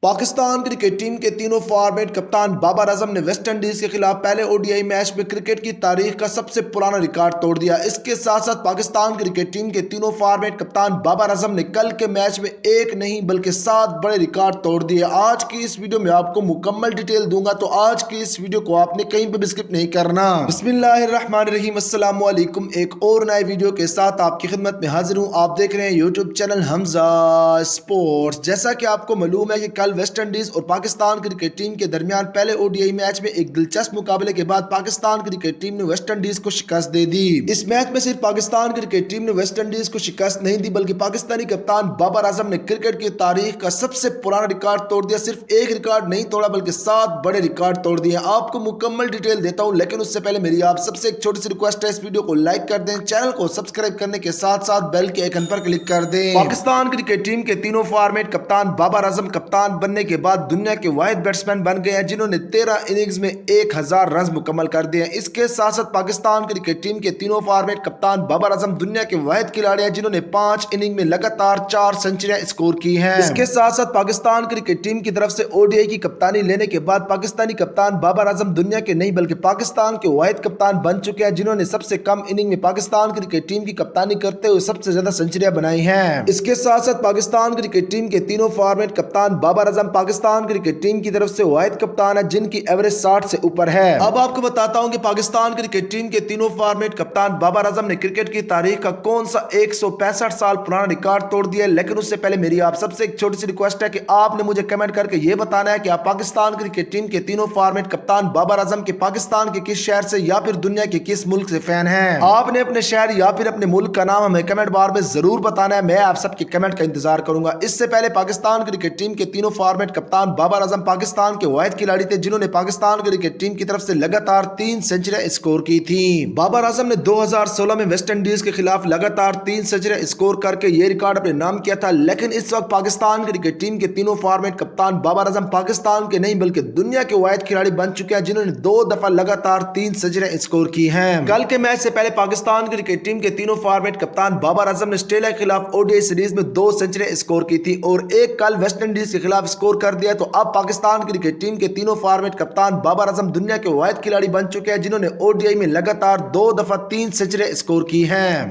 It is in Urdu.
پاکستان کرکٹ ٹیم کے تینوں فارمیٹ کپتان بابر اعظم نے ویسٹ انڈیز کے خلاف پہلے او ڈی آئی میچ میں کرکٹ کی تاریخ کا سب سے پرانا ریکارڈ توڑ دیا۔ اس کے ساتھ ساتھ پاکستان کرکٹ ٹیم کے تینوں فارمیٹ کپتان بابر اعظم نے کل کے میچ میں ایک نہیں بلکہ 7 بڑے ریکارڈ توڑ دیے۔ آج کی اس ویڈیو میں آپ کو مکمل ڈیٹیل دوں گا، تو آج کی اس ویڈیو کو آپ نے کہیں پہ بھی سکپ نہیں کرنا۔ بسم اللہ الرحمن الرحیم، السلام علیکم۔ ایک اور نئے ویڈیو کے ساتھ آپ کی خدمت میں حاضر ہوں۔ آپ دیکھ رہے ہیں یوٹیوب چینل حمزہ اسپورٹس۔ جیسا کہ آپ کو معلوم ہے کہ کل ویسٹ انڈیز اور پاکستان کرکٹ ٹیم کے درمیان پہلے او ڈی آئی میچ میں ایک دلچسپ مقابلے کے بعد پاکستان کرکٹ ٹیم نے ویسٹ انڈیز کو شکست دے دی۔ اس میچ میں صرف پاکستان کرکٹ ٹیم نے ویسٹ انڈیز کو شکست نہیں دی بلکہ پاکستانی کپتان بابر اعظم نے کرکٹ کی تاریخ کا سب سے پرانا ریکارڈ توڑ دیا۔ صرف ایک ریکارڈ نہیں توڑا بلکہ 7 بڑے ریکارڈ توڑ دیے۔ آپ کو مکمل ڈیٹیل دیتا ہوں، لیکن اس سے پہلے میری آپ سب سے ایک چھوٹی سی ریکویسٹ ہے، اس ویڈیو کو لائک کر دیں، چینل کو سبسکرائب کرنے کے ساتھ ساتھ بیل کے آئیکن پر کلک کر دیں۔ پاکستان کرکٹ ٹیم کے تینوں فارمیٹ کپتان بابر اعظم کپتان بننے کے بعد دنیا کے واحد بیٹسمین بن گئے ہیں جنہوں نے 13 اننگز میں 1000 رنز مکمل کر دیے ہیں۔ اس کے ساتھ ساتھ پاکستان کرکٹ ٹیم کے تینوں فارمیٹ کپتان بابر اعظم دنیا کے واحد کھلاڑی ہیں جنہوں نے 5 اننگ میں لگاتار 4 سنچریاں اسکور کی ہیں۔ اس کے ساتھ ساتھ پاکستان کرکٹ ٹیم کی طرف سے او ڈی آئی کی کپتانی لینے کے بعد پاکستانی کپتان بابر اعظم دنیا کے نہیں بلکہ پاکستان کے واحد کپتان بن چکے ہیں جنہوں نے سب سے کم اننگ میں پاکستان کرکٹ ٹیم کی کپتانی کرتے ہوئے سب سے زیادہ سنچریاں بنائی ہیں۔ اس کے ساتھ ساتھ پاکستان کرکٹ ٹیم کے تینوں فارمیٹ کپتان بابر اعظم پاکستان کرکٹ ٹیم کی طرف سے واحد کپتان ہے جن کی ایوریج 60 سے اوپر ہے۔ اب آپ کو بتاتا ہوں کہ پاکستان کرکٹ ٹیم کے تینوں فارمیٹ کپتان بابر اعظم نے کرکٹ کی تاریخ کا کون سا 165 سال پرانا ریکارڈ توڑ دیا ہے، لیکن اس سے پہلے میری آپ سب سے ایک چھوٹی سی ریکویسٹ ہے کہ آپ نے مجھے کمنٹ کر کے یہ بتانا ہے کہ آپ پاکستان کرکٹ ٹیم کے تینوں فارمیٹ کپتان بابر اعظم کے پاکستان کے کس شہر سے یا پھر دنیا کے کس ملک سے فین ہیں۔ آپ نے اپنے شہر یا پھر اپنے ملک کا نام ہمیں کمنٹ بار میں ضرور بتانا ہے، میں آپ سب کے کمنٹ کا انتظار کروں گا۔ اس سے پہلے پاکستان کرکٹ ٹیم کے تینوں فارمیٹ کپتان بابر اعظم پاکستان کے واحد کھلاڑی تھے جنہوں نے پاکستان کرکٹ ٹیم کی طرف سے لگاتار 3 سنچریاں اسکور کی تھیں۔ بابر اعظم نے 2016 میں ویسٹ انڈیز کے خلاف لگاتار 3 سنچریاں اسکور کر کے یہ ریکارڈ اپنے نام کیا تھا، لیکن اس وقت پاکستان کرکٹ ٹیم کے تینوں فارمیٹ کپتان بابر اعظم پاکستان کے نہیں بلکہ دنیا کے واحد کھلاڑی بن چکے ہیں جنہوں نے 2 دفعہ لگاتار 3 سنچریاں اسکور کی ہیں۔ کل کے میچ سے پہلے پاکستان کرکٹ ٹیم کے تینوں فارمیٹ کپتان بابر اعظم نے آسٹریلیا کے خلاف او ڈی آئی سیریز میں 2 سنچریاں اسکور کی تھی اور ایک کل ویسٹ انڈیز کے خلاف اسکور کر دیا، تو اب پاکستان کرکٹ ٹیم کے تینوں فارمیٹ کپتان بابر اعظم دنیا کے واحد کھلاڑی بن چکے ہیں جنہوں نے او ڈی آئی میں لگاتار 2 دفعہ 3 سنچریاں اسکور کی ہیں۔